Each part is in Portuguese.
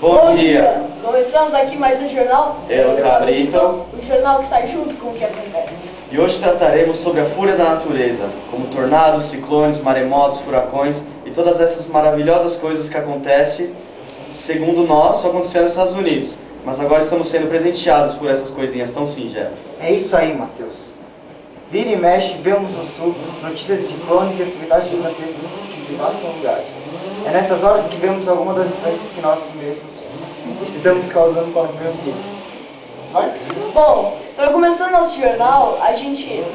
Bom dia! Começamos aqui mais um jornal. Eu, Cabrito. Um jornal que sai junto com o que acontece. E hoje trataremos sobre a fúria da natureza, como tornados, ciclones, maremotos, furacões e todas essas maravilhosas coisas que acontecem, segundo nós, só aconteceram nos Estados Unidos. Mas agora estamos sendo presenteados por essas coisinhas tão singelas. É isso aí, Matheus. Vira e mexe, vemos no sul notícias de ciclones e atividades gigantescas que devastam lugares. É nessas horas que vemos algumas das influências que nós mesmos estamos causando para o meio ambiente. Vai? Bom, para começar nosso jornal,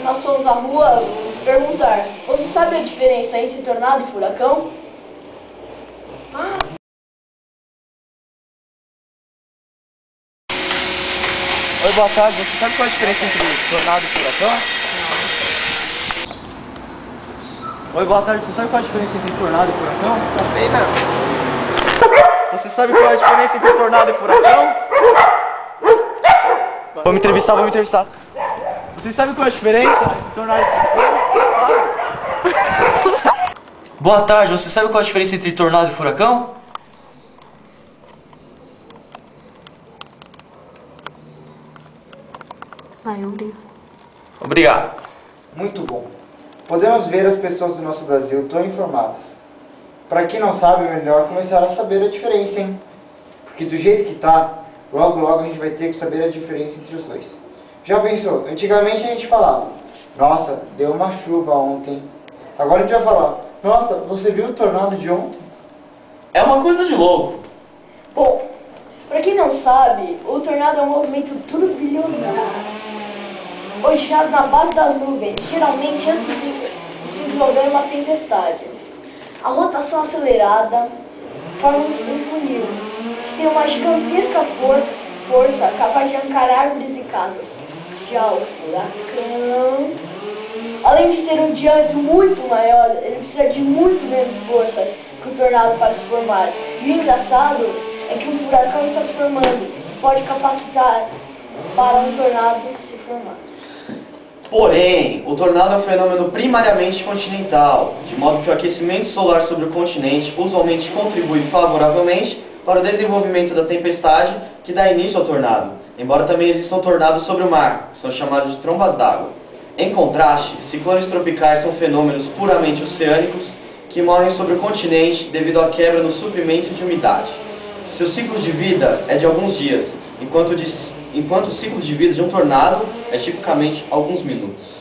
nós fomos à rua perguntar: você sabe a diferença entre tornado e furacão? Oi, boa tarde. Você sabe qual é a diferença entre tornado e furacão? Não. Oi, boa tarde. Você sabe qual é a diferença entre tornado e furacão? Não sei não. Você sabe qual é a diferença entre tornado e furacão? Vamos entrevistar. Você sabe qual é a diferença entre tornado e furacão? Boa tarde. Você sabe qual é a diferença entre tornado e furacão? Obrigado. Muito bom. Podemos ver as pessoas do nosso Brasil tão informadas. Para quem não sabe, é melhor começar a saber a diferença, hein? Porque do jeito que tá, logo a gente vai ter que saber a diferença entre os dois. Já pensou? Antigamente a gente falava: nossa, deu uma chuva ontem. Agora a gente vai falar: nossa, você viu o tornado de ontem? É uma coisa de louco. Bom, para quem não sabe, o tornado é um movimento turbilionário, originado na base das nuvens, geralmente antes de se desenvolver uma tempestade. A rotação acelerada forma um funil, que tem uma gigantesca força capaz de arrancar árvores e casas. Já o furacão, além de ter um diâmetro muito maior, ele precisa de muito menos força que o tornado para se formar. E o engraçado é que um furacão está se formando e pode capacitar para um tornado se formar. Porém, o tornado é um fenômeno primariamente continental, de modo que o aquecimento solar sobre o continente usualmente contribui favoravelmente para o desenvolvimento da tempestade que dá início ao tornado, embora também existam tornados sobre o mar, que são chamados de trombas d'água. Em contraste, ciclones tropicais são fenômenos puramente oceânicos que morrem sobre o continente devido à quebra no suprimento de umidade. Seu ciclo de vida é de alguns dias, enquanto o ciclo de vida de um tornado é tipicamente alguns minutos.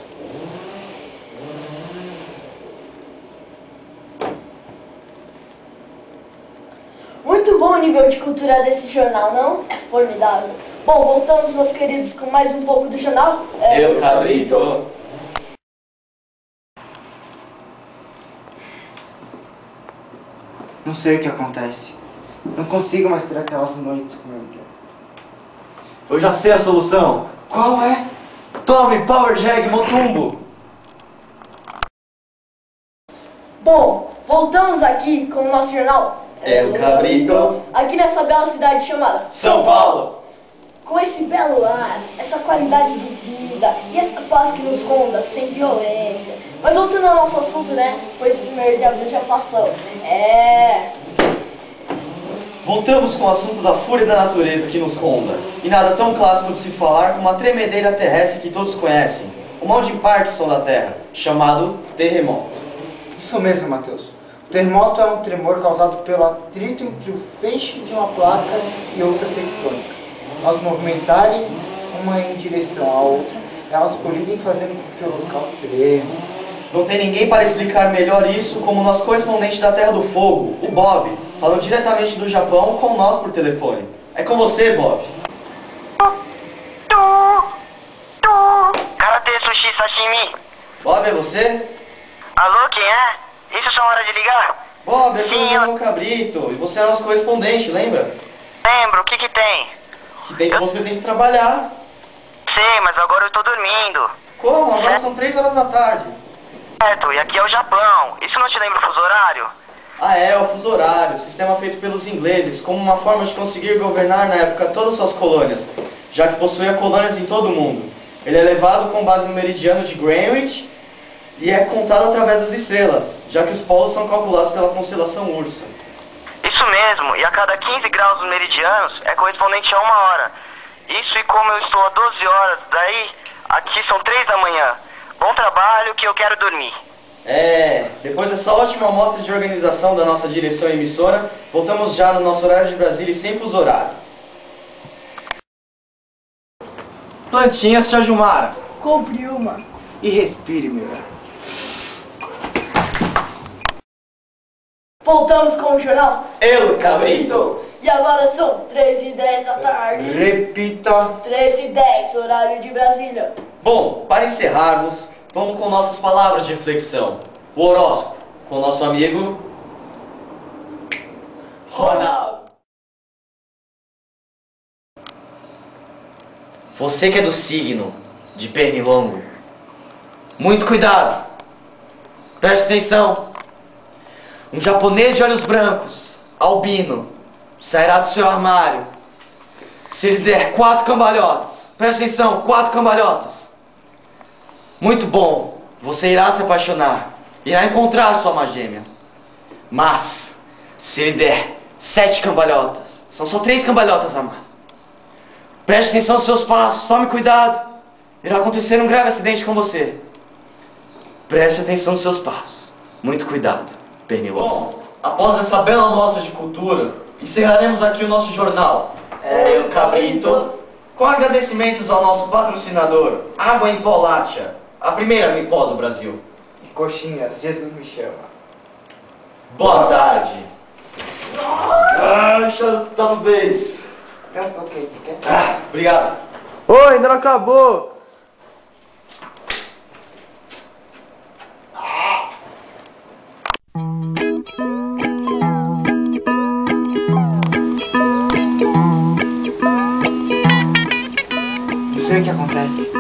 Muito bom o nível de cultura desse jornal, não? É formidável. Bom, voltamos, meus queridos, com mais um pouco do jornal. Eu, Cabrito. Não sei o que acontece. Não consigo mais ter aquelas noites com meu dia. Eu já sei a solução. Qual é? Tome Power Jag Motumbo. Bom, voltamos aqui com o nosso jornal. Eu, Cabrito. Aqui nessa bela cidade chamada São Paulo. Com esse belo ar, essa qualidade de vida e essa paz que nos ronda, sem violência. Mas voltando ao nosso assunto, né? Pois o 1º de abril já passou. Voltamos com o assunto da fúria da natureza que nos ronda. E nada tão clássico de se falar como a tremedeira terrestre que todos conhecem, o mal de Parkinson da Terra, chamado terremoto. Isso mesmo, Matheus. O terremoto é um tremor causado pelo atrito entre o feixe de uma placa e outra tectônica. Ao se movimentarem uma em direção à outra, elas colidem fazendo com que o local treme. Não tem ninguém para explicar melhor isso como o nosso correspondente da Terra do Fogo, o Bob, falando diretamente do Japão com nós por telefone. É com você, Bob. Karate Sushi Sashimi. Bob, é você? Alô, quem é? Isso é sua hora de ligar? Bob, é Sim, o Cabrito. E você é nosso correspondente, lembra? Lembro, o que tem? Você tem que trabalhar. Sei, mas agora eu tô dormindo. Como? Agora são 3 horas da tarde. Certo, e aqui é o Japão. Isso não te lembra o fuso horário? Ah, é o fuso horário, sistema feito pelos ingleses, como uma forma de conseguir governar na época todas suas colônias, já que possuía colônias em todo o mundo. Ele é levado com base no meridiano de Greenwich e é contado através das estrelas, já que os polos são calculados pela constelação Ursa. Isso mesmo. mesmo, e a cada 15 graus dos meridianos é correspondente a 1 hora. Isso, e como eu estou a 12 horas daí, aqui são 3 da manhã. Bom trabalho, que eu quero dormir. Depois dessa ótima amostra de organização da nossa direção e emissora, voltamos já no nosso horário de Brasília e sem fuso horário. Plantinhas, tia Gilmara. Compre uma. E respire, meu. Voltamos com o jornal. Eu, Cabrito. E agora são 13h10 da tarde. Repita. 13h10, horário de Brasília. Bom, para encerrarmos, vamos com nossas palavras de reflexão. O horóscopo, com nosso amigo Ronaldo. Você que é do signo de Pernilongo, muito cuidado, preste atenção. Um japonês de olhos brancos, albino, sairá do seu armário se ele der 4 cambalhotas. Preste atenção, 4 cambalhotas. Muito bom, você irá se apaixonar, irá encontrar sua alma gêmea. Mas, se ele der 7 cambalhotas, são só 3 cambalhotas a mais. Preste atenção aos seus passos, tome cuidado. Irá acontecer um grave acidente com você. Preste atenção nos seus passos. Muito cuidado, Pernilongo. Bom, após essa bela amostra de cultura, encerraremos aqui o nosso jornal. Eu, Cabrito. Com agradecimentos ao nosso patrocinador, Água em Pó Látia, a primeira em pó do Brasil. E coxinhas, Jesus me chama. Boa tarde. Ah, chato, tá no beijo. Ok, quer? Obrigado. Oi, ainda não acabou. Não sei o que acontece.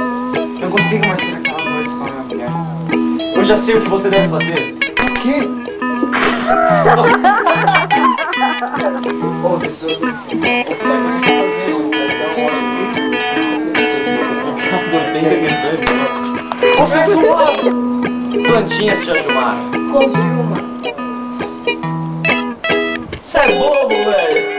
Não consigo mais ter aquelas noites com a minha mulher. Eu já sei o que você deve fazer. O quê? Pô, você precisa do Consensual. Plantinhas, tia Gilmara. Compre uma. Cê é bobo, velho.